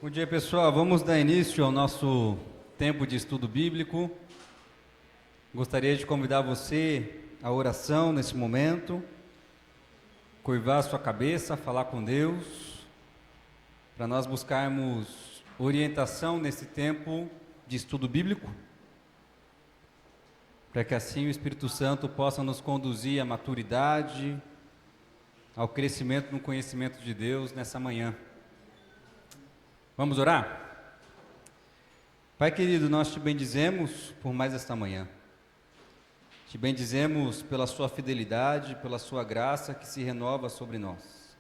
Bom dia, pessoal. Vamos dar início ao nosso tempo de estudo bíblico. Gostaria de convidar você à oração nesse momento, curvar a sua cabeça, falar com Deus, para nós buscarmos orientação nesse tempo de estudo bíblico, para que assim o Espírito Santo possa nos conduzir à maturidade, ao crescimento no conhecimento de Deus nessa manhã. Vamos orar? Pai querido, nós te bendizemos por mais esta manhã. Te bendizemos pela sua fidelidade, pela sua graça que se renova sobre nós.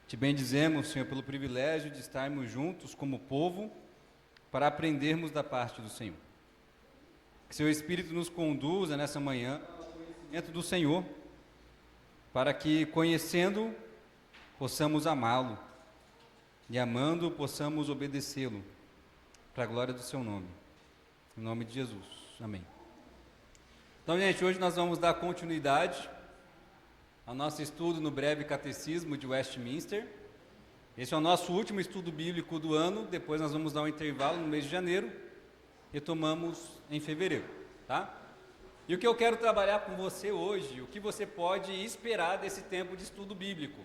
Te bendizemos, Senhor, pelo privilégio de estarmos juntos como povo para aprendermos da parte do Senhor. Que seu Espírito nos conduza nessa manhã ao conhecimento do Senhor, para que, conhecendo, possamos amá-lo e, amando, possamos obedecê-lo, para a glória do seu nome. Em nome de Jesus. Amém. Então, gente, hoje nós vamos dar continuidade ao nosso estudo no breve catecismo de Westminster. Esse é o nosso último estudo bíblico do ano, depois nós vamos dar um intervalo no mês de janeiro, retomamos em fevereiro, tá? E o que eu quero trabalhar com você hoje, o que você pode esperar desse tempo de estudo bíblico?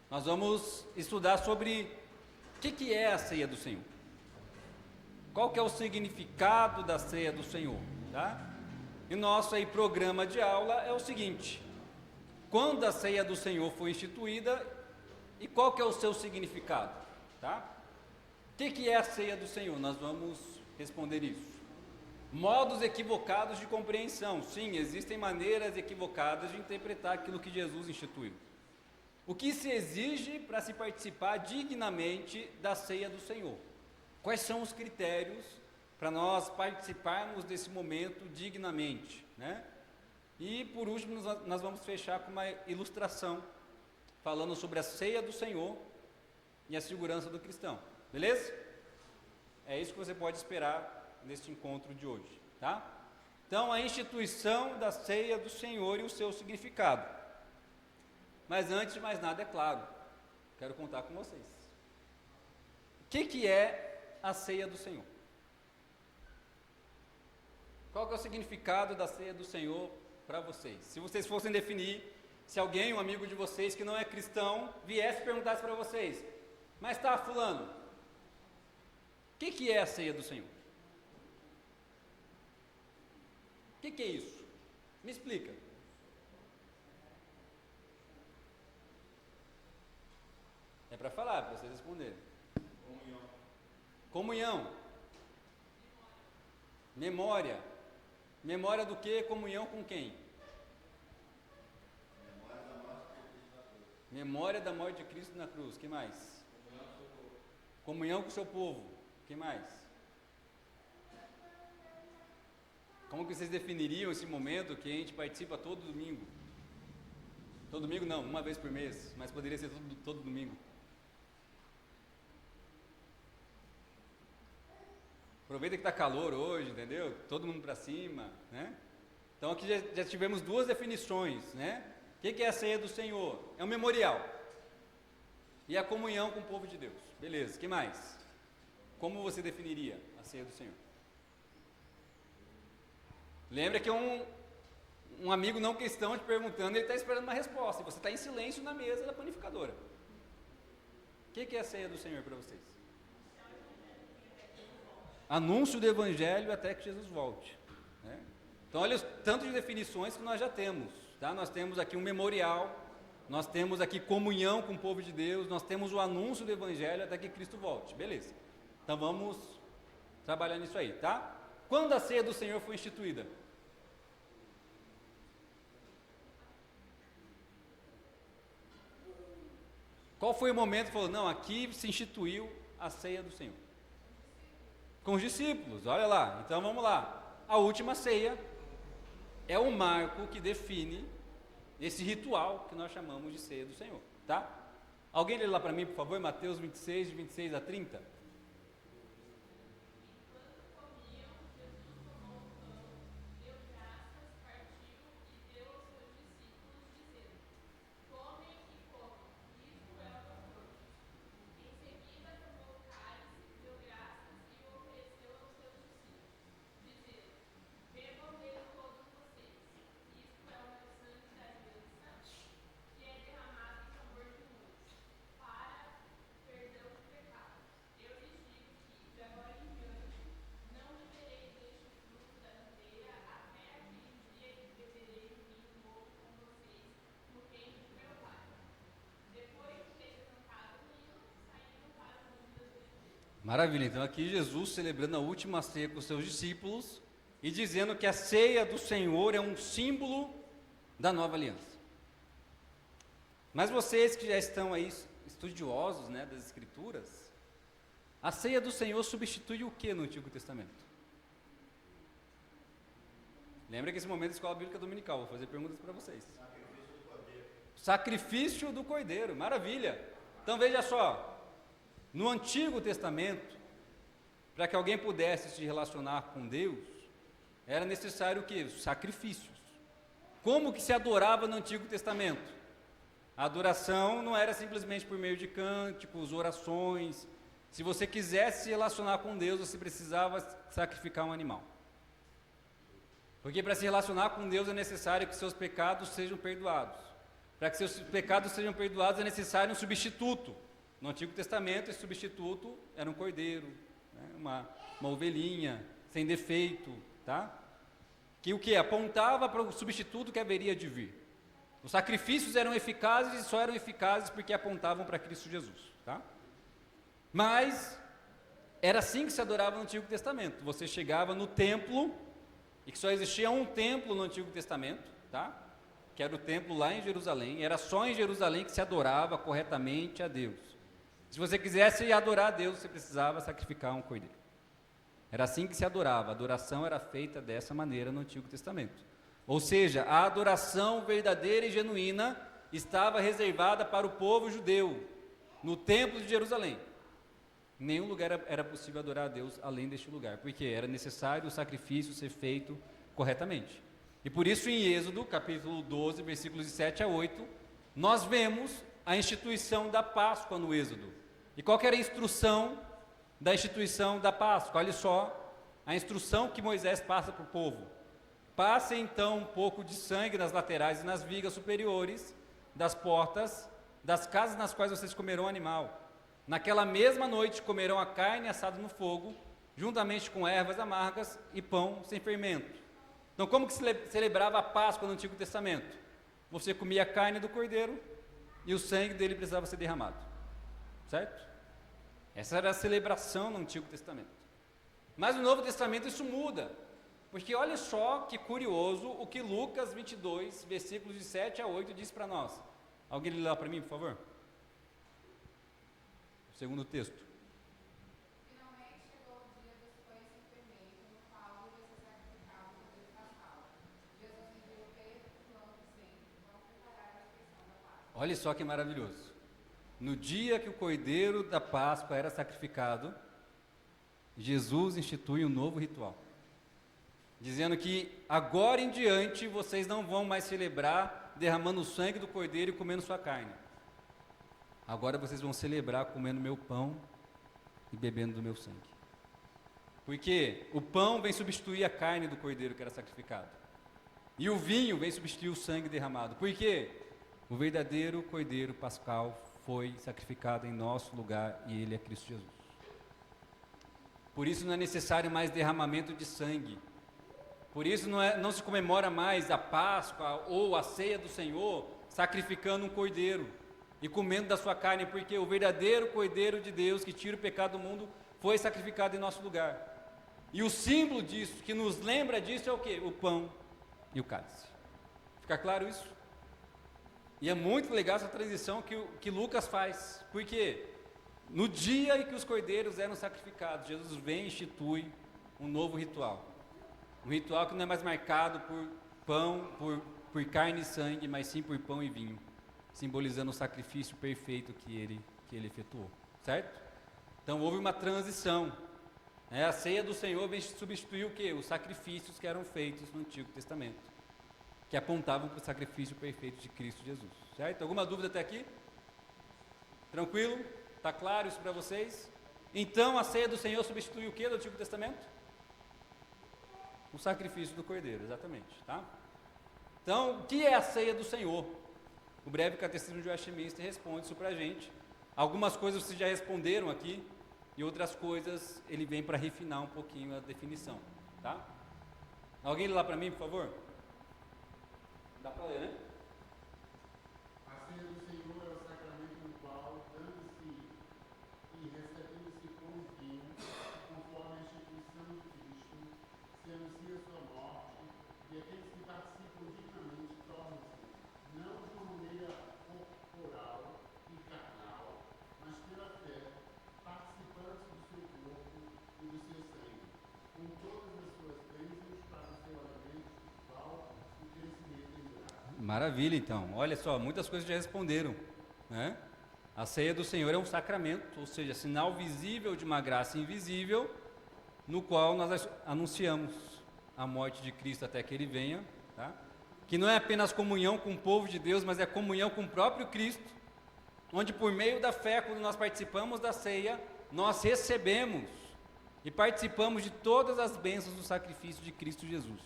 Nós vamos estudar sobre o que é a ceia do Senhor. Qual que é o significado da ceia do Senhor, tá? E nosso aí programa de aula é o seguinte: quando a ceia do Senhor foi instituída e qual que é o seu significado, tá? O que é a ceia do Senhor? Nós vamos responder isso. Modos equivocados de compreensão. Sim, existem maneiras equivocadas de interpretar aquilo que Jesus instituiu. O que se exige para se participar dignamente da ceia do Senhor? Quais são os critérios para nós participarmos desse momento dignamente, né? E por último nós vamos fechar com uma ilustração falando sobre a ceia do Senhor e a segurança do cristão, beleza? É isso que você pode esperar neste encontro de hoje, tá? Então, a instituição da ceia do Senhor e o seu significado. Mas antes de mais nada, é claro, quero contar com vocês. O que é a ceia do Senhor? Qual que é o significado da ceia do Senhor para vocês? Se vocês fossem definir, se alguém, um amigo de vocês que não é cristão, viesse e perguntasse para vocês: mas tá, fulano, o que é a ceia do Senhor? O que é isso? Me explica. É para falar, para vocês responderem. Comunhão. Memória. Memória do que? Comunhão com quem? Memória da morte de Cristo na cruz. Que mais? Comunhão com o seu povo. Que mais? Como que vocês definiriam esse momento que a gente participa todo domingo? Todo domingo não, uma vez por mês, mas poderia ser todo domingo. Aproveita que está calor hoje, entendeu? Todo mundo para cima, né? Então aqui já tivemos duas definições, né? O que é a ceia do Senhor? É um memorial. E a comunhão com o povo de Deus. Beleza, o que mais? Como você definiria a ceia do Senhor? Lembra que um amigo não cristão te perguntando, ele está esperando uma resposta, e você está em silêncio na mesa da panificadora. O que é a ceia do Senhor para vocês? Anúncio do Evangelho até que Jesus volte, né? Então olha o tanto de definições que nós já temos, tá? Nós temos aqui um memorial, nós temos aqui comunhão com o povo de Deus, nós temos o anúncio do Evangelho até que Cristo volte, beleza? Então vamos trabalhar nisso aí, tá? Quando a ceia do Senhor foi instituída? Qual foi o momento que falou, não, aqui se instituiu a ceia do Senhor? Com os discípulos, olha lá, então vamos lá. A última ceia é o marco que define esse ritual que nós chamamos de ceia do Senhor, tá? Alguém lê lá para mim, por favor, Mateus 26, de 26 a 30. Maravilha, então aqui Jesus celebrando a última ceia com os seus discípulos e dizendo que a ceia do Senhor é um símbolo da nova aliança. Mas vocês que já estão aí estudiosos, né, das Escrituras, a ceia do Senhor substitui o que no Antigo Testamento? Lembra que esse momento é escola bíblica dominical, vou fazer perguntas para vocês. Sacrifício do Cordeiro, maravilha. Então veja só, no Antigo Testamento, para que alguém pudesse se relacionar com Deus, era necessário o quê? Sacrifícios. Como que se adorava no Antigo Testamento? A adoração não era simplesmente por meio de cânticos, orações. Se você quisesse se relacionar com Deus, você precisava sacrificar um animal. Porque para se relacionar com Deus é necessário que seus pecados sejam perdoados. Para que seus pecados sejam perdoados é necessário um substituto. No Antigo Testamento, esse substituto era um cordeiro, né? uma ovelhinha, sem defeito, tá? Que o que? Apontava para o substituto que haveria de vir. Os sacrifícios eram eficazes e só eram eficazes porque apontavam para Cristo Jesus, tá? Mas era assim que se adorava no Antigo Testamento. Você chegava no templo, e que só existia um templo no Antigo Testamento, tá? Que era o templo lá em Jerusalém. Era só em Jerusalém que se adorava corretamente a Deus. Se você quisesse adorar a Deus, você precisava sacrificar um cordeiro. Era assim que se adorava. A adoração era feita dessa maneira no Antigo Testamento. Ou seja, a adoração verdadeira e genuína estava reservada para o povo judeu, no templo de Jerusalém. Em nenhum lugar era possível adorar a Deus além deste lugar, porque era necessário o sacrifício ser feito corretamente. E por isso em Êxodo, capítulo 12, versículos de 7 a 8, nós vemos a instituição da Páscoa no Êxodo. E qual que era a instrução da instituição da Páscoa? Olha só, a instrução que Moisés passa para o povo. Passe então um pouco de sangue nas laterais e nas vigas superiores das portas das casas nas quais vocês comerão o animal. Naquela mesma noite comerão a carne assada no fogo, juntamente com ervas amargas e pão sem fermento. Então, como que se celebrava a Páscoa no Antigo Testamento? Você comia a carne do cordeiro e o sangue dele precisava ser derramado, certo? Essa era a celebração no Antigo Testamento. Mas no Novo Testamento isso muda, porque olha só que curioso o que Lucas 22, versículos de 7 a 8 diz para nós. Alguém lê lá para mim, por favor? O segundo texto. Finalmente chegou o dia dos pães sem fermento, no qual ia ser sacrificado o cordeiro pascal. Jesus enviou Pedro e João dizendo: vão preparar a refeição da Páscoa. Olha só que maravilhoso. No dia que o cordeiro da Páscoa era sacrificado, Jesus institui um novo ritual, dizendo que agora em diante vocês não vão mais celebrar derramando o sangue do cordeiro e comendo sua carne. Agora vocês vão celebrar comendo meu pão e bebendo do meu sangue. Porque o pão vem substituir a carne do cordeiro que era sacrificado. E o vinho vem substituir o sangue derramado. Por quê? O verdadeiro cordeiro pascal foi sacrificado em nosso lugar e ele é Cristo Jesus. Por isso não é necessário mais derramamento de sangue. Por isso não se comemora mais a Páscoa ou a ceia do Senhor sacrificando um cordeiro e comendo da sua carne, porque o verdadeiro cordeiro de Deus que tira o pecado do mundo foi sacrificado em nosso lugar. E o símbolo disso, que nos lembra disso, é o quê? O pão e o cálice. Fica claro isso? E é muito legal essa transição que Lucas faz, porque no dia em que os cordeiros eram sacrificados, Jesus vem e institui um novo ritual. Um ritual que não é mais marcado por pão, por carne e sangue, mas sim por pão e vinho, simbolizando o sacrifício perfeito que ele efetuou, certo? Então houve uma transição. A ceia do Senhor vem substituir o quê? Os sacrifícios que eram feitos no Antigo Testamento, que apontavam para o sacrifício perfeito de Cristo Jesus, certo? Alguma dúvida até aqui? Tranquilo? Está claro isso para vocês? Então a ceia do Senhor substitui o que do Antigo Testamento? O sacrifício do cordeiro, exatamente, tá? Então, o que é a ceia do Senhor? O breve catecismo de Westminster responde isso para a gente. Algumas coisas vocês já responderam aqui, e outras coisas ele vem para refinar um pouquinho a definição, tá? Alguém lê lá para mim, por favor? Dá para ler, né? A ceia do Senhor é o sacramento no qual, dando-se e recebendo-se com o vinho, Maravilha, então. Olha só, muitas coisas já responderam, né? A ceia do Senhor é um sacramento, ou seja, sinal visível de uma graça invisível, no qual nós anunciamos a morte de Cristo até que Ele venha, tá? Que não é apenas comunhão com o povo de Deus, mas é comunhão com o próprio Cristo, onde por meio da fé, quando nós participamos da ceia, nós recebemos e participamos de todas as bênçãos do sacrifício de Cristo Jesus.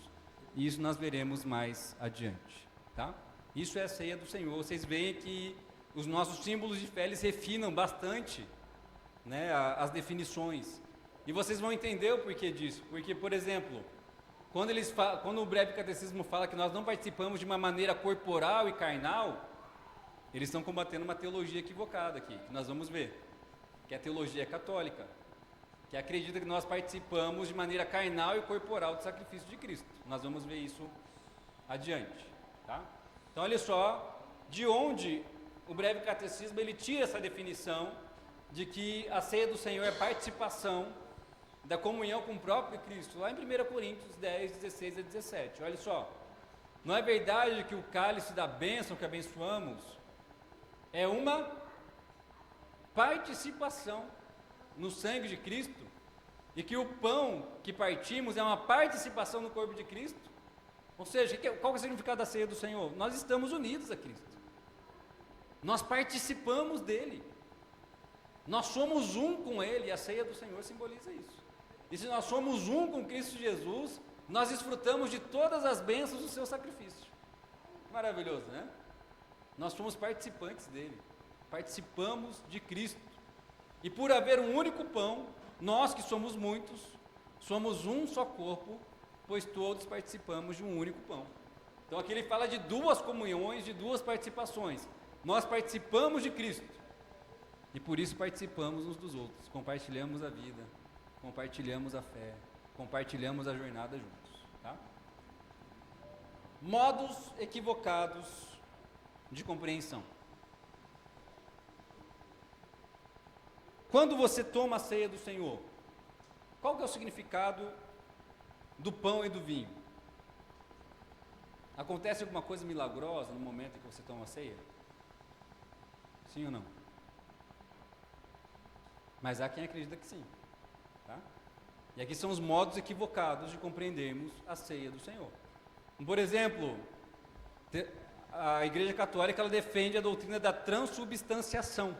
E isso nós veremos mais adiante, tá? Isso é a ceia do Senhor. Vocês veem que os nossos símbolos de fé, eles refinam bastante, né, as definições. E vocês vão entender o porquê disso. Porque, por exemplo, quando o breve catecismo fala que nós não participamos de uma maneira corporal e carnal, eles estão combatendo uma teologia equivocada aqui, que nós vamos ver, que é a teologia católica, que acredita que nós participamos de maneira carnal e corporal do sacrifício de Cristo. Nós vamos ver isso adiante, tá? Então, olha só, de onde o breve catecismo ele tira essa definição de que a ceia do Senhor é participação da comunhão com o próprio Cristo, lá em 1 Coríntios 10, 16 a 17. Olha só, não é verdade que o cálice da bênção que abençoamos é uma participação no sangue de Cristo, e que o pão que partimos é uma participação no corpo de Cristo? Ou seja, qual é o significado da ceia do Senhor? Nós estamos unidos a Cristo, nós participamos dele, nós somos um com ele, e a ceia do Senhor simboliza isso. E se nós somos um com Cristo Jesus, nós desfrutamos de todas as bênçãos do seu sacrifício. Maravilhoso, né? Nós somos participantes dele, participamos de Cristo. E por haver um único pão, nós que somos muitos, somos um só corpo, pois todos participamos de um único pão. Então aqui ele fala de duas comunhões, de duas participações. Nós participamos de Cristo, e por isso participamos uns dos outros, compartilhamos a vida, compartilhamos a fé, compartilhamos a jornada juntos, tá? Modos equivocados de compreensão. Quando você toma a ceia do Senhor, qual que é o significado do pão e do vinho? Acontece alguma coisa milagrosa no momento em que você toma a ceia? Sim ou não? Mas há quem acredita que sim, tá? E aqui são os modos equivocados de compreendermos a ceia do Senhor. Por exemplo, a Igreja Católica ela defende a doutrina da transubstanciação.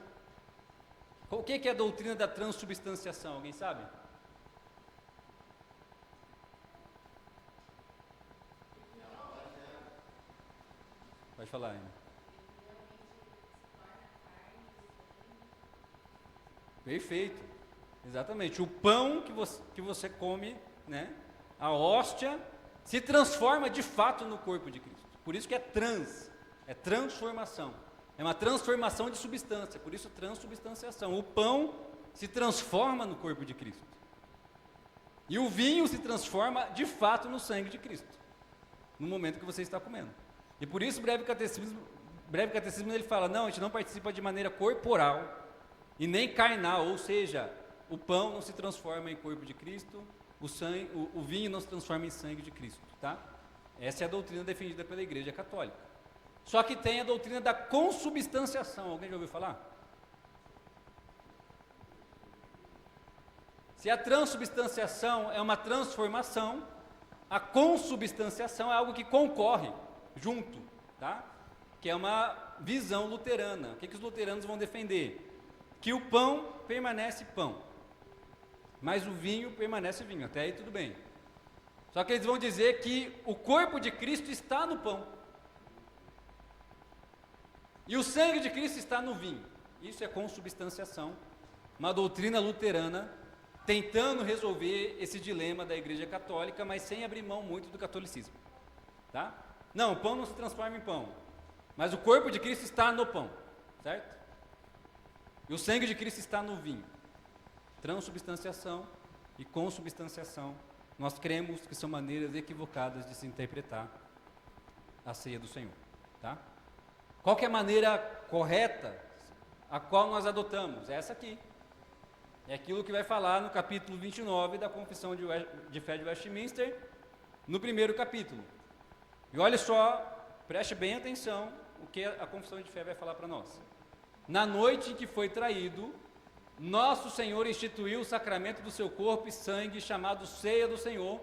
O que é a doutrina da transubstanciação? Alguém sabe? Pode falar, Ana. Perfeito, exatamente. O pão que você come, né, a hóstia, se transforma de fato no corpo de Cristo. Por isso que é transformação. É uma transformação de substância, por isso transubstanciação. O pão se transforma no corpo de Cristo. E o vinho se transforma de fato no sangue de Cristo, no momento que você está comendo. E por isso o breve catecismo ele fala, não, a gente não participa de maneira corporal e nem carnal, ou seja, o pão não se transforma em corpo de Cristo, o vinho não se transforma em sangue de Cristo, tá? Essa é a doutrina defendida pela Igreja Católica. Só que tem a doutrina da consubstanciação. Alguém já ouviu falar? Se a transubstanciação é uma transformação, a consubstanciação é algo que concorre junto, tá? Que é uma visão luterana. O que os luteranos vão defender? Que o pão permanece pão, mas o vinho permanece vinho. Até aí tudo bem. Só que eles vão dizer que o corpo de Cristo está no pão e o sangue de Cristo está no vinho. Isso é consubstanciação, uma doutrina luterana tentando resolver esse dilema da Igreja Católica, mas sem abrir mão muito do catolicismo, tá? Não, o pão não se transforma em pão, mas o corpo de Cristo está no pão, certo? E o sangue de Cristo está no vinho. Transubstanciação e consubstanciação, nós cremos que são maneiras equivocadas de se interpretar a ceia do Senhor, tá? Qual que é a maneira correta a qual nós adotamos? É essa aqui. É aquilo que vai falar no capítulo 29 da Confissão de Fé de Westminster, no primeiro capítulo. E olha só preste bem atenção o que a confissão de fé vai falar para nós. Na noite em que foi traído, nosso Senhor instituiu o sacramento do seu corpo e sangue, chamado Ceia do Senhor,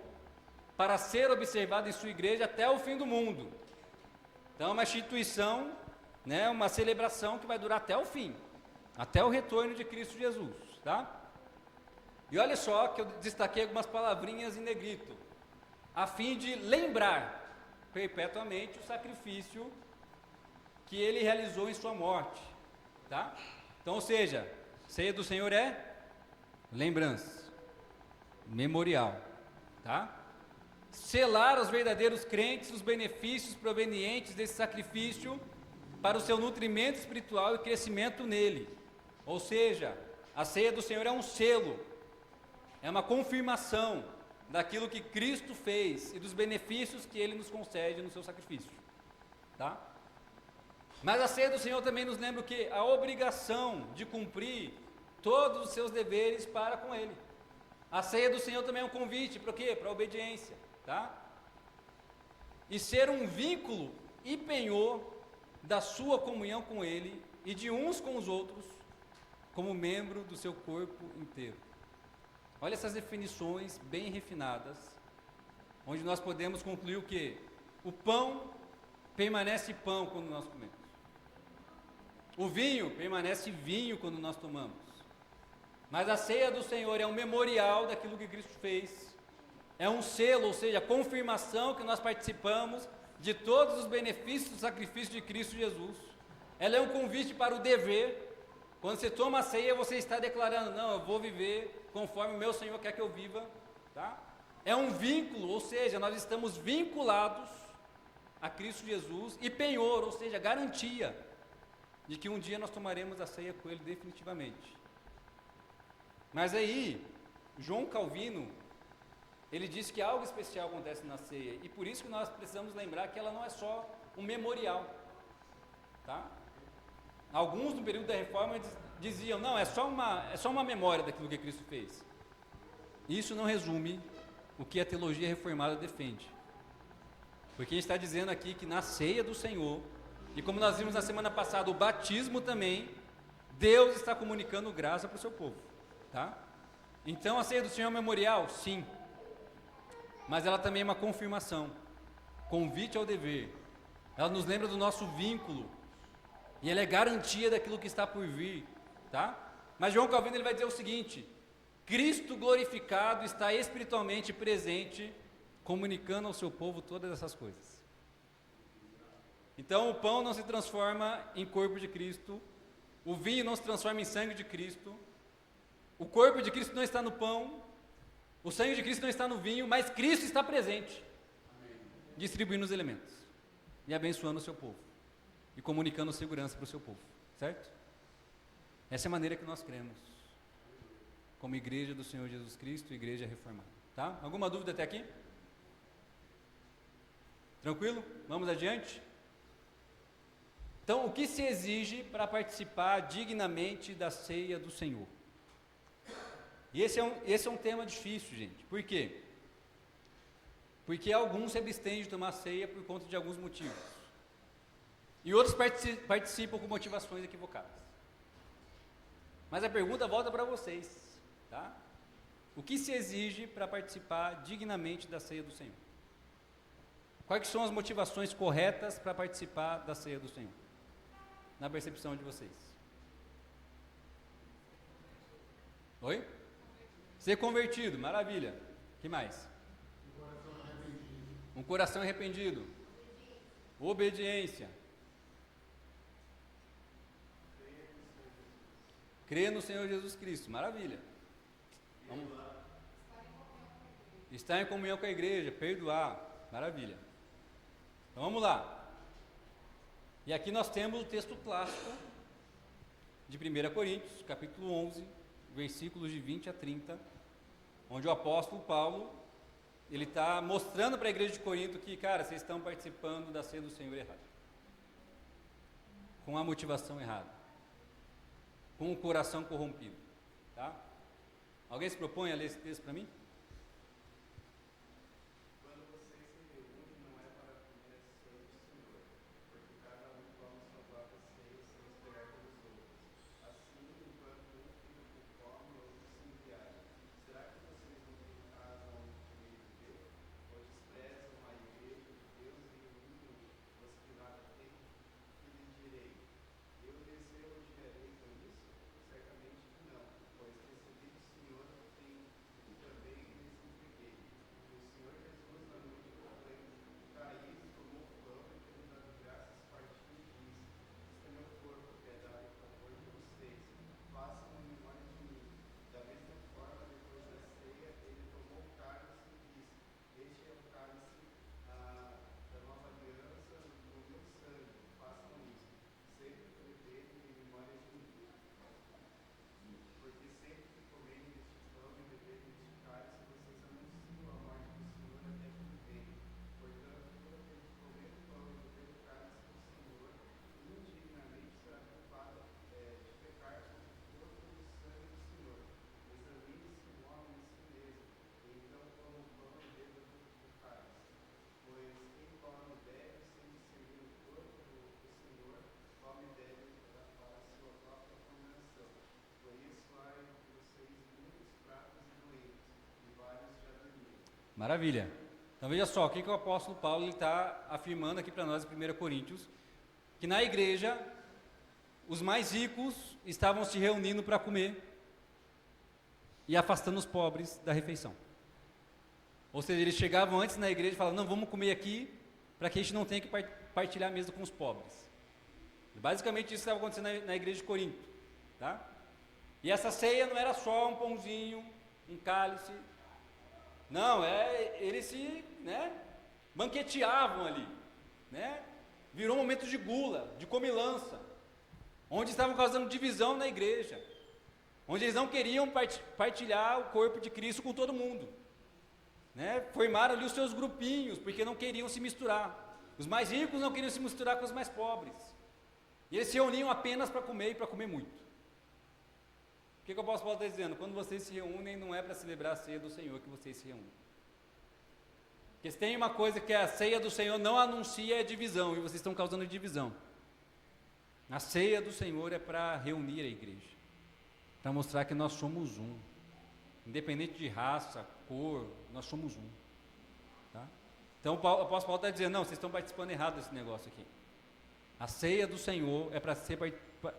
para ser observado em sua igreja até o fim do mundo. Então, é uma instituição, né, uma celebração que vai durar até o fim, até o retorno de Cristo Jesus, tá? E olha só que eu destaquei algumas palavrinhas em negrito, a fim de lembrar perpetuamente o sacrifício que ele realizou em sua morte, tá? Então, ou seja, ceia do Senhor é lembrança, memorial, tá? Selar aos verdadeiros crentes os benefícios provenientes desse sacrifício para o seu nutrimento espiritual e crescimento nele. Ou seja, a ceia do Senhor é um selo, é uma confirmação daquilo que Cristo fez e dos benefícios que Ele nos concede no seu sacrifício, tá? Mas a ceia do Senhor também nos lembra o quê? A obrigação de cumprir todos os seus deveres para com Ele. A ceia do Senhor também é um convite para o quê? Para a obediência, tá? E ser um vínculo e penhor da sua comunhão com Ele e de uns com os outros, como membro do seu corpo inteiro. Olha essas definições bem refinadas, onde nós podemos concluir o quê? O pão permanece pão quando nós comemos. O vinho permanece vinho quando nós tomamos. Mas a ceia do Senhor é um memorial daquilo que Cristo fez. É um selo, ou seja, a confirmação que nós participamos de todos os benefícios do sacrifício de Cristo Jesus. Ela é um convite para o dever. Quando você toma a ceia, você está declarando, não, eu vou viver conforme o meu Senhor quer que eu viva, tá? É um vínculo, ou seja, nós estamos vinculados a Cristo Jesus, e penhor, ou seja, garantia de que um dia nós tomaremos a ceia com Ele definitivamente. Mas aí, João Calvino, ele disse que algo especial acontece na ceia, e por isso que nós precisamos lembrar que ela não é só um memorial, tá? Alguns no período da Reforma diziam, não, é só uma memória daquilo que Cristo fez. Isso não resume o que a teologia reformada defende. Porque a gente está dizendo aqui que na ceia do Senhor, e como nós vimos na semana passada, o batismo também, Deus está comunicando graça para o seu povo, tá? Então a ceia do Senhor é um memorial? Sim. Mas ela também é uma confirmação, convite ao dever. Ela nos lembra do nosso vínculo, e ela é garantia daquilo que está por vir, tá? Mas João Calvino ele vai dizer o seguinte: Cristo glorificado está espiritualmente presente, comunicando ao seu povo todas essas coisas. Então o pão não se transforma em corpo de Cristo, o vinho não se transforma em sangue de Cristo, o corpo de Cristo não está no pão, o sangue de Cristo não está no vinho, mas Cristo está presente, distribuindo os elementos e abençoando o seu povo e comunicando segurança para o seu povo, certo? Essa é a maneira que nós cremos, como igreja do Senhor Jesus Cristo, igreja reformada, tá? Alguma dúvida até aqui? Tranquilo? Vamos adiante? Então, o que se exige para participar dignamente da ceia do Senhor? E esse é um tema difícil, gente. Por quê? Porque alguns se abstêm de tomar ceia por conta de alguns motivos. E outros participam com motivações equivocadas. Mas a pergunta volta para vocês, tá? O que se exige para participar dignamente da ceia do Senhor? Quais são as motivações corretas para participar da ceia do Senhor? Na percepção de vocês. Oi? Ser convertido, maravilha. O que mais? Um coração arrependido. Obediência. Crer no Senhor Jesus Cristo, maravilha. Vamos. Estar em comunhão com a igreja, perdoar, maravilha. Então vamos lá. E aqui nós temos o texto clássico de 1 Coríntios, capítulo 11, versículos de 20 a 30, onde o apóstolo Paulo, ele está mostrando para a igreja de Corinto que, cara, vocês estão participando da ceia do Senhor errado, com a motivação errada, com o coração corrompido, tá? Alguém se propõe a ler esse texto para mim? Quando vocês se reúnem, não é para comer a ceia do Senhor, Maravilha. Então veja só, o que o apóstolo Paulo está afirmando aqui para nós em 1 Coríntios, que na igreja os mais ricos estavam se reunindo para comer e afastando os pobres da refeição. Ou seja, eles chegavam antes na igreja e falavam, não, vamos comer aqui para que a gente não tenha que partilhar a mesa com os pobres. E basicamente isso estava acontecendo na igreja de Corinto, tá? E essa ceia não era só um pãozinho, um cálice, não, eles se, banqueteavam ali, virou um momento de gula, de comilança, onde estavam causando divisão na igreja, onde eles não queriam partilhar o corpo de Cristo com todo mundo, formaram ali os seus grupinhos, porque não queriam se misturar, os mais ricos não queriam se misturar com os mais pobres, e eles se reuniam apenas para comer e para comer muito. O que o apóstolo Paulo está dizendo? Quando vocês se reúnem, não é para celebrar a ceia do Senhor que vocês se reúnem. Porque se tem uma coisa que a ceia do Senhor não anuncia é divisão, e vocês estão causando divisão. A ceia do Senhor é para reunir a igreja, para mostrar que nós somos um, independente de raça, cor, nós somos um. Tá? Então o apóstolo Paulo está dizendo, não, vocês estão participando errado desse negócio aqui. A ceia do Senhor é para ser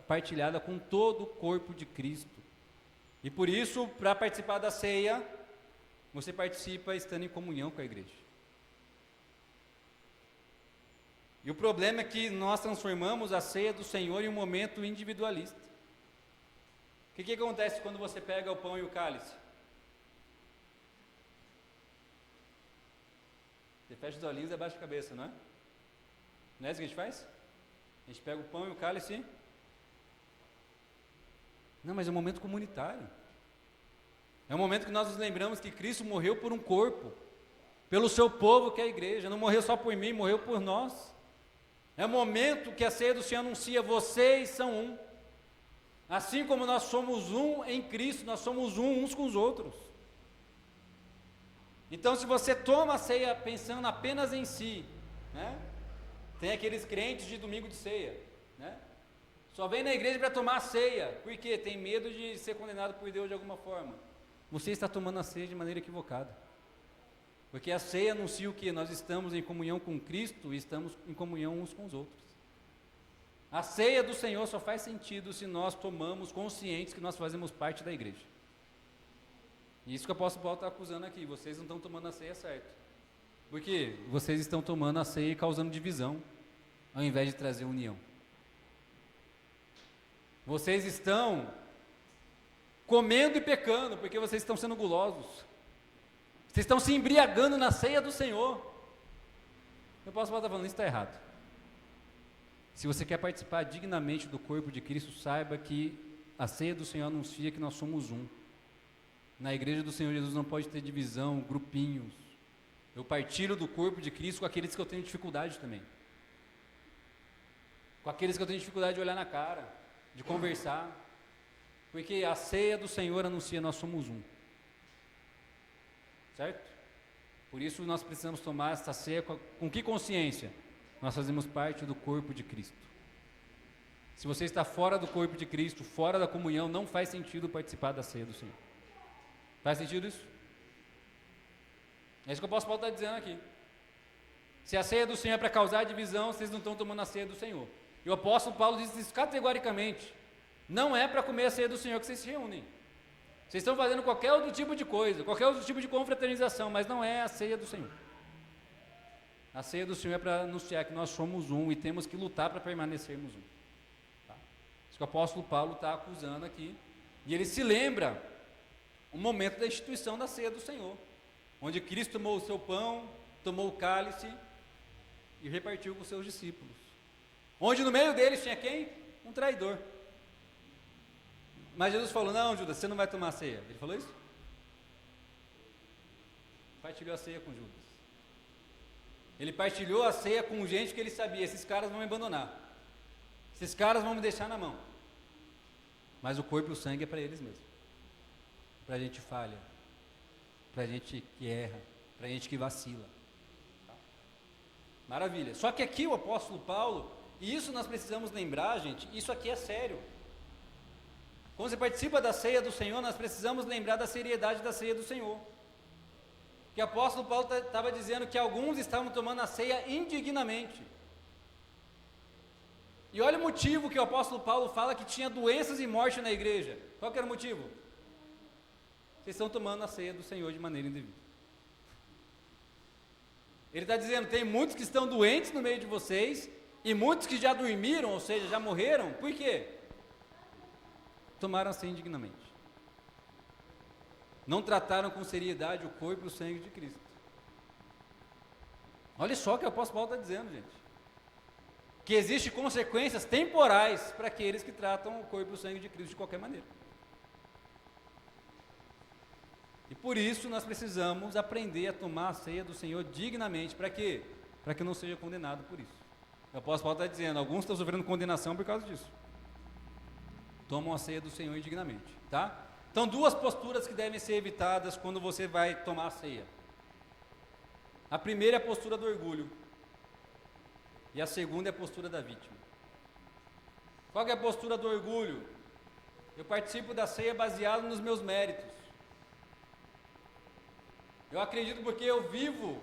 partilhada com todo o corpo de Cristo. E por isso, para participar da ceia, você participa estando em comunhão com a igreja. E o problema é que nós transformamos a ceia do Senhor em um momento individualista. O que acontece quando você pega o pão e o cálice? Você fecha os olhinhos e abaixa a cabeça, não é? Não é isso que a gente faz? A gente pega o pão e o cálice. Não, mas é um momento comunitário. É um momento que nós nos lembramos que Cristo morreu por um corpo, pelo seu povo que é a igreja. Não morreu só por mim, morreu por nós. É um momento que a ceia do Senhor anuncia, vocês são um. Assim como nós somos um em Cristo, nós somos um uns com os outros. Então, se você toma a ceia pensando apenas em si, tem aqueles crentes de domingo de ceia, só vem na igreja para tomar a ceia, porque tem medo de ser condenado por Deus de alguma forma. Você está tomando a ceia de maneira equivocada, porque a ceia anuncia o que? Nós estamos em comunhão com Cristo e estamos em comunhão uns com os outros. A ceia do Senhor só faz sentido se nós tomamos conscientes que nós fazemos parte da igreja. E isso que o apóstolo Paulo está acusando aqui, vocês não estão tomando a ceia certo, porque vocês estão tomando a ceia e causando divisão, ao invés de trazer união. Vocês estão comendo e pecando, porque vocês estão sendo gulosos. Vocês estão se embriagando na ceia do Senhor. Eu posso estar falando, isso está errado. Se você quer participar dignamente do corpo de Cristo, saiba que a ceia do Senhor anuncia que nós somos um. Na igreja do Senhor Jesus não pode ter divisão, grupinhos. Eu partilho do corpo de Cristo com aqueles que eu tenho dificuldade também. Com aqueles que eu tenho dificuldade de olhar na cara, de conversar, porque a ceia do Senhor anuncia nós somos um, certo? Por isso nós precisamos tomar esta ceia com que consciência? Nós fazemos parte do corpo de Cristo. Se você está fora do corpo de Cristo, fora da comunhão, não faz sentido participar da ceia do Senhor. Faz sentido isso? É isso que o apóstolo Paulo está dizendo aqui. Se a ceia do Senhor é para causar divisão, vocês não estão tomando a ceia do Senhor. E o apóstolo Paulo diz isso categoricamente, não é para comer a ceia do Senhor que vocês se reúnem. Vocês estão fazendo qualquer outro tipo de coisa, qualquer outro tipo de confraternização, mas não é a ceia do Senhor. A ceia do Senhor é para anunciar que nós somos um e temos que lutar para permanecermos um. Tá? Isso que o apóstolo Paulo está acusando aqui. E ele se lembra o momento da instituição da ceia do Senhor, onde Cristo tomou o seu pão, tomou o cálice e repartiu com os seus discípulos. Onde no meio deles tinha quem? Um traidor. Mas Jesus falou, não, Judas, você não vai tomar a ceia. Ele falou isso? Partilhou a ceia com Judas. Ele partilhou a ceia com gente que ele sabia, esses caras vão me abandonar. Esses caras vão me deixar na mão. Mas o corpo e o sangue é para eles mesmos. Para a gente falha. Para a gente que erra. Para a gente que vacila. Tá? Maravilha. Só que aqui o apóstolo Paulo, e isso nós precisamos lembrar, gente, isso aqui é sério. Quando você participa da ceia do Senhor, nós precisamos lembrar da seriedade da ceia do Senhor. que o apóstolo Paulo estava dizendo que alguns estavam tomando a ceia indignamente. E olha o motivo que o apóstolo Paulo fala que tinha doenças e morte na igreja. Qual que era o motivo? Vocês estão tomando a ceia do Senhor de maneira indevida. Ele está dizendo, tem muitos que estão doentes no meio de vocês, e muitos que já dormiram, ou seja, já morreram. Por quê? Tomaram a ceia indignamente. Não trataram com seriedade o corpo e o sangue de Cristo. Olha só o que o apóstolo Paulo está dizendo, gente. Que existem consequências temporais para aqueles que tratam o corpo e o sangue de Cristo de qualquer maneira. E por isso nós precisamos aprender a tomar a ceia do Senhor dignamente. Para quê? Para que eu não seja condenado por isso. O apóstolo Paulo está dizendo, alguns estão sofrendo condenação por causa disso. Tomam a ceia do Senhor indignamente, tá? Então, duas posturas que devem ser evitadas quando você vai tomar a ceia. A primeira é a postura do orgulho. E a segunda é a postura da vítima. Qual que é a postura do orgulho? Eu participo da ceia baseado nos meus méritos. Eu acredito porque eu vivo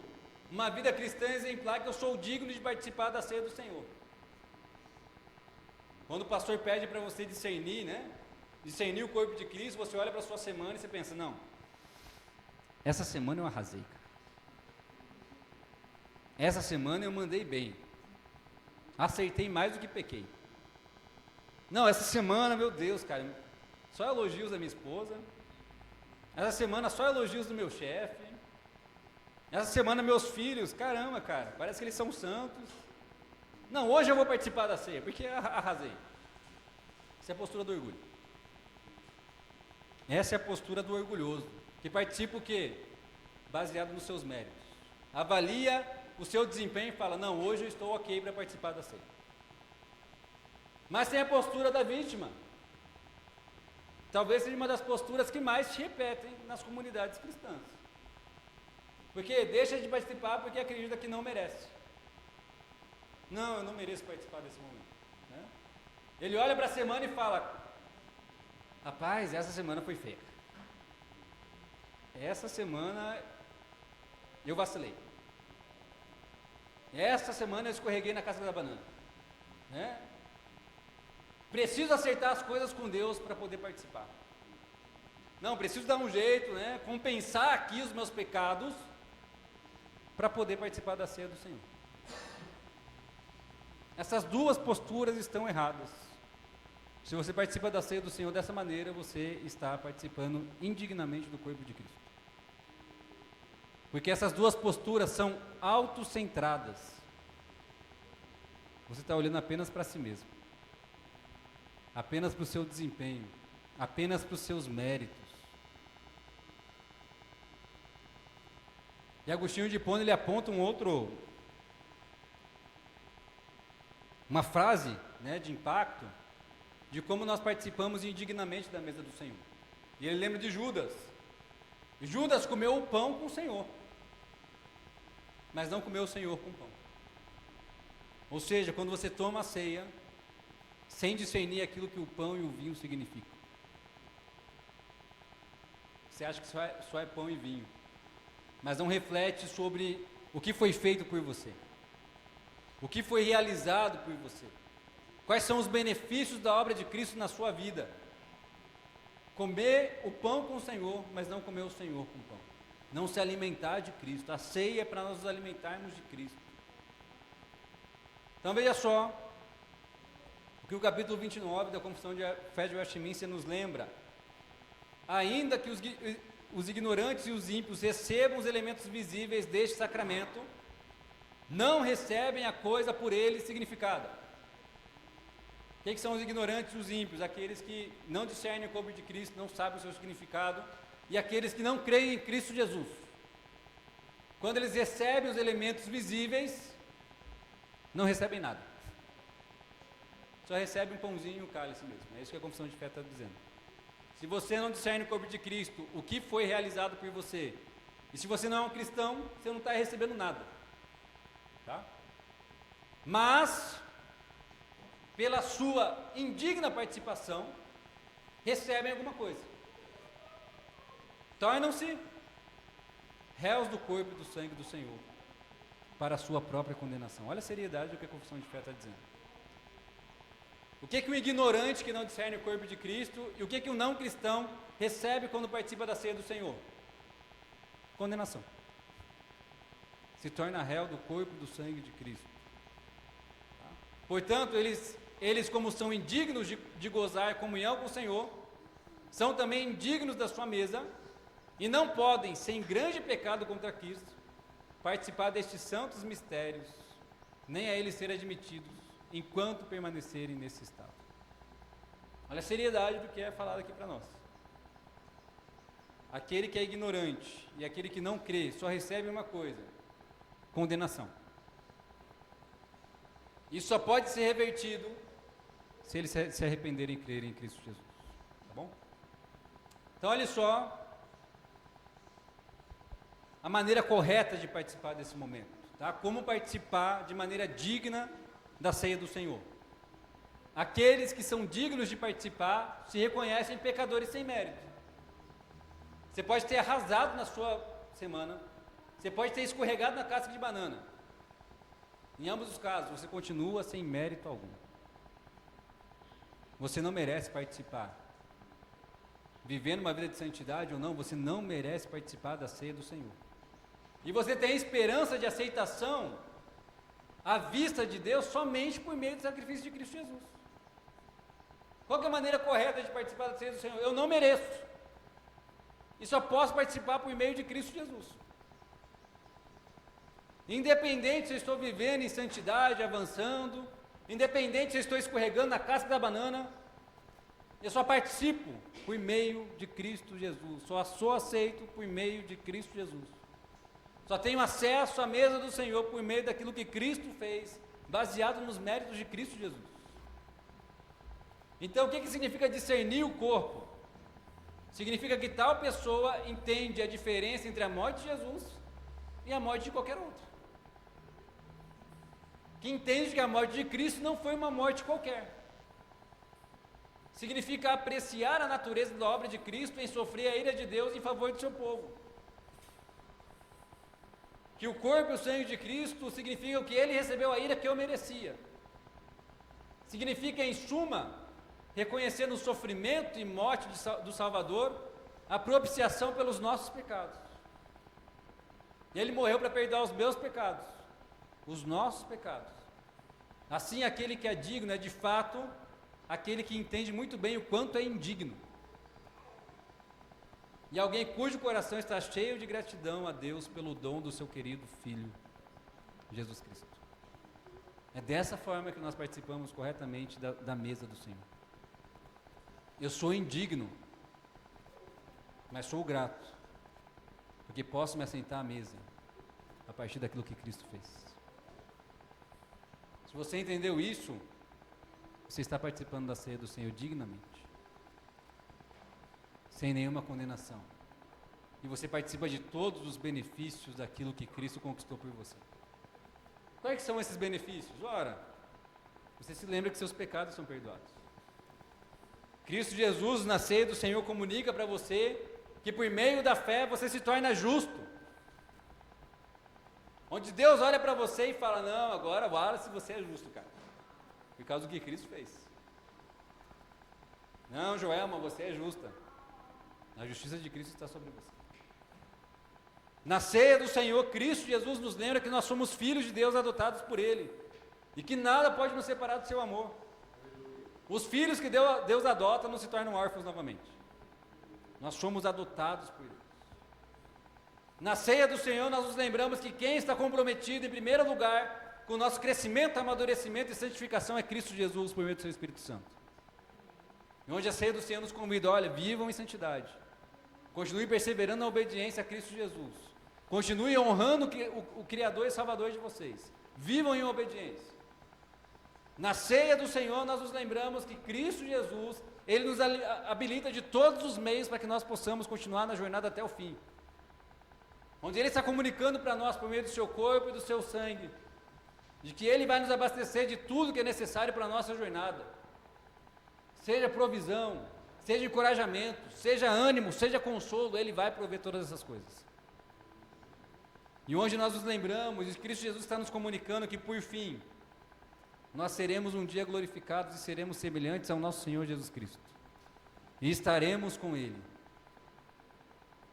uma vida cristã exemplar que eu sou digno de participar da ceia do Senhor. Quando o pastor pede para você discernir, né? Discernir o corpo de Cristo, você olha para a sua semana e você pensa, não, essa semana eu arrasei, cara. Essa semana eu mandei bem. Acertei mais do que pequei. Não, essa semana, meu Deus, cara, só elogios da minha esposa. Essa semana só elogios do meu chefe. Essa semana meus filhos, caramba, cara, parece que eles são santos. Não, hoje eu vou participar da ceia, porque arrasei. Essa é a postura do orgulho. Essa é a postura do orgulhoso, que participa o quê? Baseado nos seus méritos. Avalia o seu desempenho e fala, não, hoje eu estou ok para participar da ceia. Mas tem a postura da vítima. Talvez seja uma das posturas que mais se repetem nas comunidades cristãs. Porque deixa de participar porque acredita que não merece. Não, eu não mereço participar desse momento. Né? Ele olha para a semana e fala, rapaz, essa semana foi feia. Essa semana eu vacilei. Essa semana eu escorreguei na casca da banana. Né? Preciso acertar as coisas com Deus para poder participar. Não, preciso dar um jeito, né? Compensar aqui os meus pecados para poder participar da ceia do Senhor. Essas duas posturas estão erradas. Se você participa da ceia do Senhor dessa maneira, você está participando indignamente do corpo de Cristo. Porque essas duas posturas são autocentradas. Você está olhando apenas para si mesmo. Apenas para o seu desempenho. Apenas para os seus méritos. E Agostinho de Hipona, ele aponta uma frase, né, de impacto, de como nós participamos indignamente da mesa do Senhor. E ele lembra de Judas. Judas comeu o pão com o Senhor, mas não comeu o Senhor com o pão. Ou seja, quando você toma a ceia, sem discernir aquilo que o pão e o vinho significam. Você acha que só é pão e vinho, mas não reflete sobre o que foi feito por você, o que foi realizado por você, quais são os benefícios da obra de Cristo na sua vida. Comer o pão com o Senhor, mas não comer o Senhor com o pão, não se alimentar de Cristo. A ceia é para nós nos alimentarmos de Cristo. Então veja só o que o capítulo 29 da Confissão de Fé de Westminster nos lembra. Ainda que os ignorantes e os ímpios recebam os elementos visíveis deste sacramento, não recebem a coisa por ele significada. Quem que são os ignorantes e os ímpios? Aqueles que não discernem o corpo de Cristo, não sabem o seu significado, e aqueles que não creem em Cristo Jesus. Quando eles recebem os elementos visíveis, não recebem nada. Só recebem um pãozinho e um cálice mesmo. É isso que a Confissão de Fé está dizendo. Se você não discerne o corpo de Cristo, o que foi realizado por você, e se você não é um cristão, você não está recebendo nada. Tá? Mas, pela sua indigna participação, recebem alguma coisa. Tornam-se réus do corpo e do sangue do Senhor, para a sua própria condenação. Olha a seriedade do que a confissão de fé está dizendo. O que um ignorante que não discerne o corpo de Cristo e o que um não cristão recebe quando participa da ceia do Senhor? Condenação. Se torna réu do corpo e do sangue de Cristo. Tá? Portanto, eles como são indignos de gozar comunhão com o Senhor, são também indignos da sua mesa e não podem, sem grande pecado contra Cristo, participar destes santos mistérios, nem a eles ser admitidos, enquanto permanecerem nesse estado. Olha a seriedade do que é falado aqui para nós. Aquele que é ignorante e aquele que não crê só recebe uma coisa: condenação. Isso só pode ser revertido se eles se arrependerem e crerem em Cristo Jesus. Tá bom? Então olha só a maneira correta de participar desse momento, tá? Como participar de maneira digna da ceia do Senhor. Aqueles que são dignos de participar se reconhecem pecadores sem mérito. Você pode ter arrasado na sua semana, você pode ter escorregado na casca de banana. Em ambos os casos, você continua sem mérito algum. Você não merece participar. Vivendo uma vida de santidade ou não, você não merece participar da ceia do Senhor. E você tem esperança de aceitação à vista de Deus somente por meio do sacrifício de Cristo Jesus. Qual que é a maneira correta de participar da ceia do Senhor? Eu não mereço. E só posso participar por meio de Cristo Jesus. Independente se eu estou vivendo em santidade, avançando, independente se eu estou escorregando na casca da banana, eu só participo por meio de Cristo Jesus. Só sou aceito por meio de Cristo Jesus. Só tenho acesso à mesa do Senhor por meio daquilo que Cristo fez, baseado nos méritos de Cristo Jesus. Então, o que significa discernir o corpo? Significa que tal pessoa entende a diferença entre a morte de Jesus e a morte de qualquer outro. Que entende que a morte de Cristo não foi uma morte qualquer. Significa apreciar a natureza da obra de Cristo em sofrer a ira de Deus em favor do seu povo. Que o corpo e o sangue de Cristo significam que ele recebeu a ira que eu merecia. Significa, em suma, reconhecer no sofrimento e morte do Salvador a propiciação pelos nossos pecados. E ele morreu para perdoar os meus pecados, os nossos pecados. Assim, aquele que é digno é de fato aquele que entende muito bem o quanto é indigno. E alguém cujo coração está cheio de gratidão a Deus pelo dom do seu querido Filho, Jesus Cristo. É dessa forma que nós participamos corretamente da mesa do Senhor. Eu sou indigno, mas sou grato, porque posso me assentar à mesa, a partir daquilo que Cristo fez. Se você entendeu isso, você está participando da ceia do Senhor dignamente, sem nenhuma condenação. E você participa de todos os benefícios daquilo que Cristo conquistou por você. Quais que são esses benefícios? Ora, você se lembra que seus pecados são perdoados. Cristo Jesus, na ceia do Senhor, comunica para você que por meio da fé você se torna justo. Onde Deus olha para você e fala: não, agora Wallace, você é justo, cara, por causa do que Cristo fez. Não, Joelma, você é justa. A justiça de Cristo está sobre você. Na ceia do Senhor, Cristo Jesus nos lembra que nós somos filhos de Deus adotados por Ele, e que nada pode nos separar do seu amor. Os filhos que Deus adota não se tornam órfãos novamente. Nós somos adotados por Deus. Na ceia do Senhor, nós nos lembramos que quem está comprometido, em primeiro lugar, com o nosso crescimento, amadurecimento e santificação é Cristo Jesus, por meio do seu Espírito Santo. E onde a ceia do Senhor nos convida: olha, vivam em santidade, continue perseverando na obediência a Cristo Jesus, continue honrando o Criador e Salvador de vocês, vivam em obediência. Na ceia do Senhor, nós nos lembramos que Cristo Jesus, Ele nos habilita de todos os meios para que nós possamos continuar na jornada até o fim. Onde Ele está comunicando para nós, por meio do seu corpo e do seu sangue, de que Ele vai nos abastecer de tudo que é necessário para a nossa jornada. Seja provisão, seja encorajamento, seja ânimo, seja consolo, Ele vai prover todas essas coisas. E onde nós nos lembramos, e Cristo Jesus está nos comunicando que, por fim, nós seremos um dia glorificados e seremos semelhantes ao nosso Senhor Jesus Cristo. E estaremos com Ele.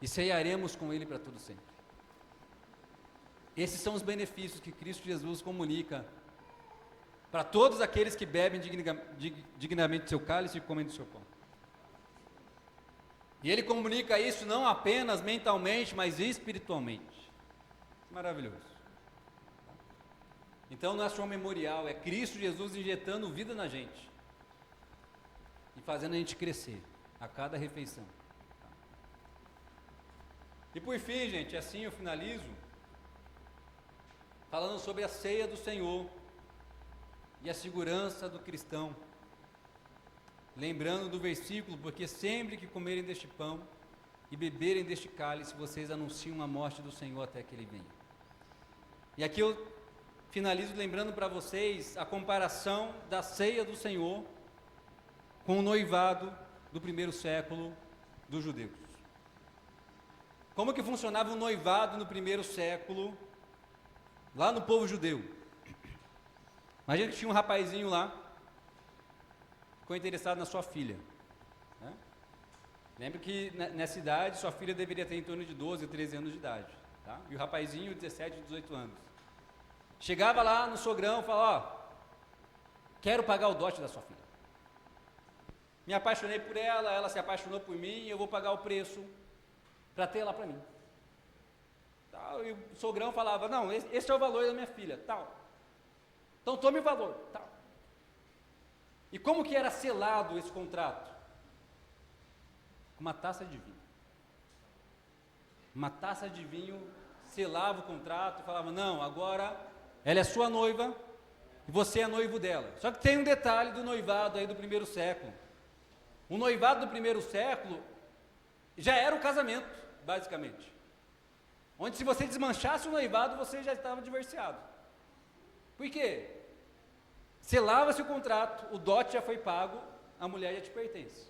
E ceiaremos com Ele para todo sempre. Esses são os benefícios que Cristo Jesus comunica para todos aqueles que bebem dignamente do seu cálice e comem do seu pão. E Ele comunica isso não apenas mentalmente, mas espiritualmente. Maravilhoso. Então, nosso memorial é Cristo Jesus injetando vida na gente e fazendo a gente crescer a cada refeição. E por fim, gente, assim eu finalizo falando sobre a ceia do Senhor e a segurança do cristão. Lembrando do versículo, porque sempre que comerem deste pão e beberem deste cálice, vocês anunciam a morte do Senhor até que Ele venha. E aqui eu finalizo lembrando para vocês a comparação da ceia do Senhor com o noivado do primeiro século dos judeus. Como que funcionava o noivado no primeiro século, lá no povo judeu? Imagina que tinha um rapazinho lá, ficou interessado na sua filha, né? Lembra que nessa idade, sua filha deveria ter em torno de 12, 13 anos de idade, tá? E o rapazinho, 17, 18 anos. Chegava lá no sogrão e falava, ó, quero pagar o dote da sua filha. Me apaixonei por ela, ela se apaixonou por mim, eu vou pagar o preço para ter ela para mim. Tal, e o sogrão falava, não, esse é o valor da minha filha, tal. Então tome o valor, tal. E como que era selado esse contrato? Com uma taça de vinho. Uma taça de vinho selava o contrato e falava, não, agora ela é sua noiva e você é noivo dela. Só que tem um detalhe do noivado aí do primeiro século. O noivado do primeiro século já era o casamento, basicamente. Onde se você desmanchasse o noivado, você já estava divorciado. Por quê? Selava-se o contrato, o dote já foi pago, a mulher já te pertence.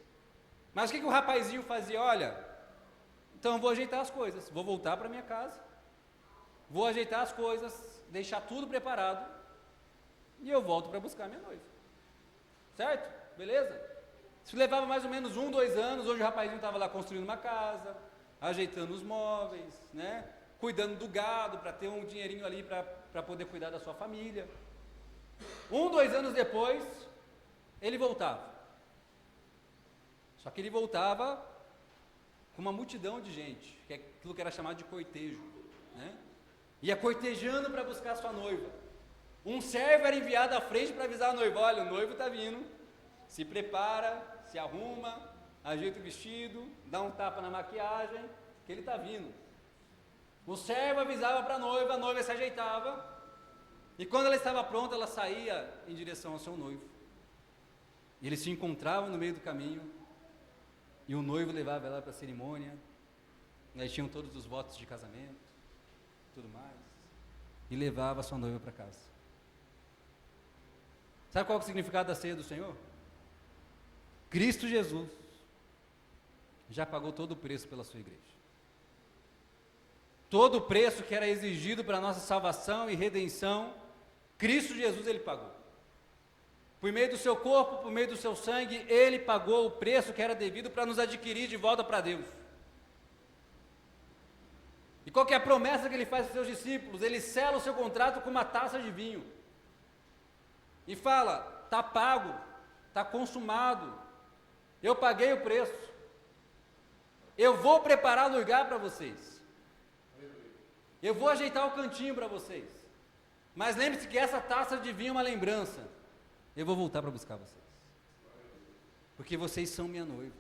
Mas o que o rapazinho fazia? Olha, então eu vou ajeitar as coisas, vou voltar para minha casa, vou ajeitar as coisas, deixar tudo preparado, e eu volto para buscar minha noiva. Certo? Beleza? Isso levava mais ou menos 1, 2 anos, hoje o rapazinho estava lá construindo uma casa, ajeitando os móveis, né? Cuidando do gado, para ter um dinheirinho ali para poder cuidar da sua família. 1, 2 anos depois, ele voltava. Só que ele voltava com uma multidão de gente, que é aquilo que era chamado de cortejo, né? Ia cortejando para buscar sua noiva. Um servo era enviado à frente para avisar a noiva, olha, o noivo está vindo, se prepara, se arruma, ajeita o vestido, dá um tapa na maquiagem, que ele está vindo. O servo avisava para a noiva se ajeitava, e quando ela estava pronta, ela saía em direção ao seu noivo. E eles se encontravam no meio do caminho, e o noivo levava ela para a cerimônia, e aí tinham todos os votos de casamento, tudo mais, e levava a sua noiva para casa. Sabe qual é o significado da ceia do Senhor? Cristo Jesus já pagou todo o preço pela sua igreja. Todo o preço que era exigido para a nossa salvação e redenção, Cristo Jesus Ele pagou. Por meio do seu corpo, por meio do seu sangue, Ele pagou o preço que era devido para nos adquirir de volta para Deus. E qual que é a promessa que Ele faz aos seus discípulos? Ele sela o seu contrato com uma taça de vinho. E fala, está pago, está consumado, eu paguei o preço, eu vou preparar lugar para vocês, eu vou ajeitar o cantinho para vocês, mas lembre-se que essa taça de vinho é uma lembrança, eu vou voltar para buscar vocês, porque vocês são minha noiva,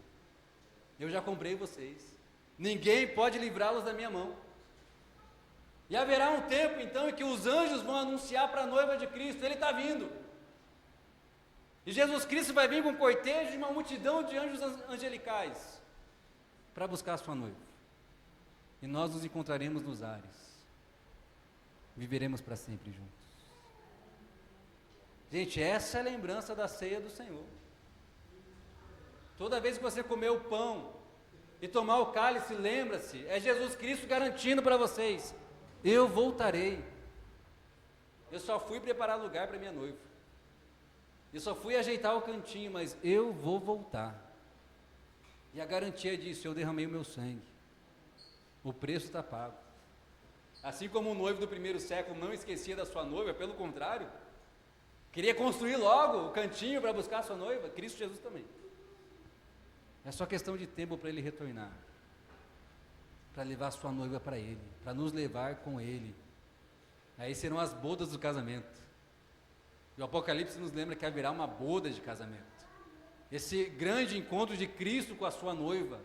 eu já comprei vocês, ninguém pode livrá-los da minha mão. E haverá um tempo então em que os anjos vão anunciar para a noiva de Cristo, Ele está vindo. E Jesus Cristo vai vir com um cortejo de uma multidão de anjos angelicais para buscar a sua noiva. E nós nos encontraremos nos ares. Viveremos para sempre juntos. Gente, essa é a lembrança da ceia do Senhor. Toda vez que você comer o pão e tomar o cálice, lembra-se, é Jesus Cristo garantindo para vocês: Eu voltarei. Eu só fui preparar lugar para minha noiva. Eu só fui ajeitar o cantinho, mas eu vou voltar. E a garantia disso, eu derramei o meu sangue. O preço está pago. Assim como o noivo do primeiro século não esquecia da sua noiva, pelo contrário, queria construir logo o cantinho para buscar a sua noiva, Cristo Jesus também. É só questão de tempo para ele retornar, para levar a sua noiva para ele, para nos levar com ele. Aí serão as bodas do casamento. E o Apocalipse nos lembra que haverá uma boda de casamento. Esse grande encontro de Cristo com a sua noiva,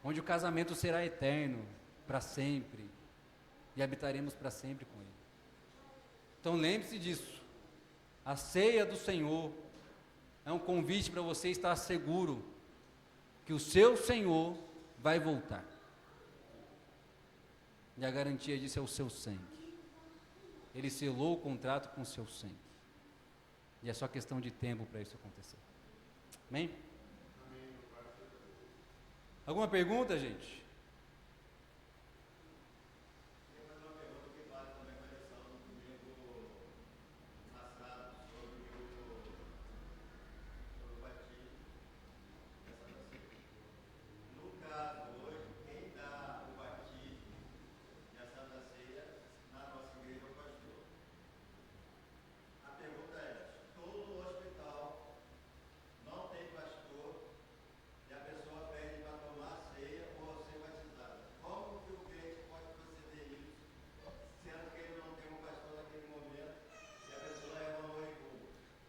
onde o casamento será eterno, para sempre, e habitaremos para sempre com ele. Então lembre-se disso. A ceia do Senhor é um convite para você estar seguro que o seu Senhor vai voltar. E a garantia disso é o seu sangue. Ele selou o contrato com o seu sangue. E é só questão de tempo para isso acontecer. Amém? Alguma pergunta, gente?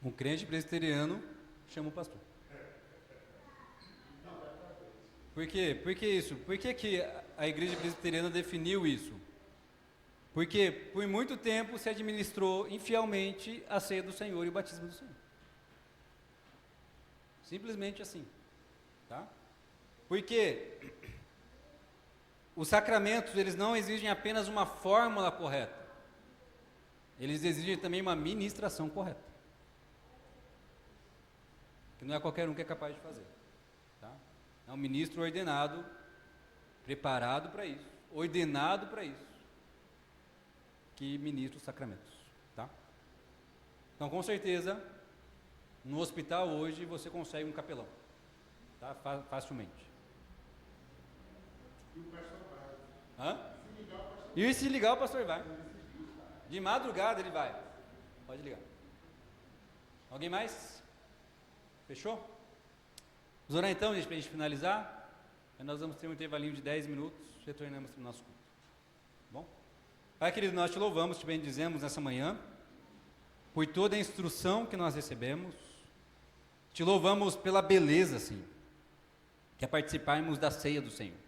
Um crente presbiteriano chama o pastor. Por quê? Por que isso? Por que a igreja presbiteriana definiu isso? Porque por muito tempo se administrou infielmente a ceia do Senhor e o batismo do Senhor. Simplesmente assim. Tá? Porque os sacramentos, eles não exigem apenas uma fórmula correta. Eles exigem também uma ministração correta. Que não é qualquer um que é capaz de fazer. Tá? É um ministro ordenado, preparado para isso, ordenado para isso, que ministra os sacramentos. Tá? Então, com certeza, no hospital hoje você consegue um capelão. Tá? Facilmente. E o pastor vai. Hã? E se ligar, o pastor vai. De madrugada ele vai. Pode ligar. Alguém mais? Fechou? Vamos orar então, gente, para a gente finalizar. Aí nós vamos ter um intervalinho de 10 minutos, retornamos para o nosso culto. Bom? Pai querido, nós te louvamos, te bendizemos nessa manhã, por toda a instrução que nós recebemos. Te louvamos pela beleza, Senhor, que é participarmos da ceia do Senhor,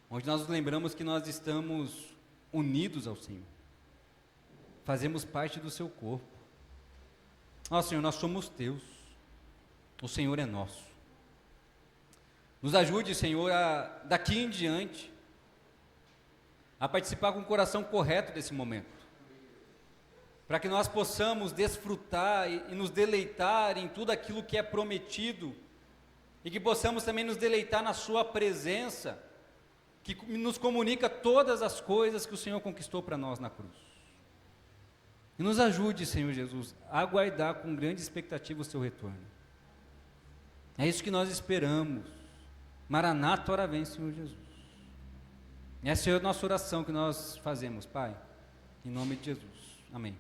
onde nós nos lembramos que nós estamos unidos ao Senhor, fazemos parte do seu corpo. Ó Senhor, nós somos teus, o Senhor é nosso. Nos ajude, Senhor, daqui em diante, a participar com o coração correto desse momento, para que nós possamos desfrutar e nos deleitar em tudo aquilo que é prometido, e que possamos também nos deleitar na sua presença, que nos comunica todas as coisas que o Senhor conquistou para nós na cruz. E nos ajude, Senhor Jesus, a aguardar com grande expectativa o seu retorno. É isso que nós esperamos. Maranata, ora vem, Senhor Jesus. Essa é a nossa oração que nós fazemos, Pai, em nome de Jesus. Amém.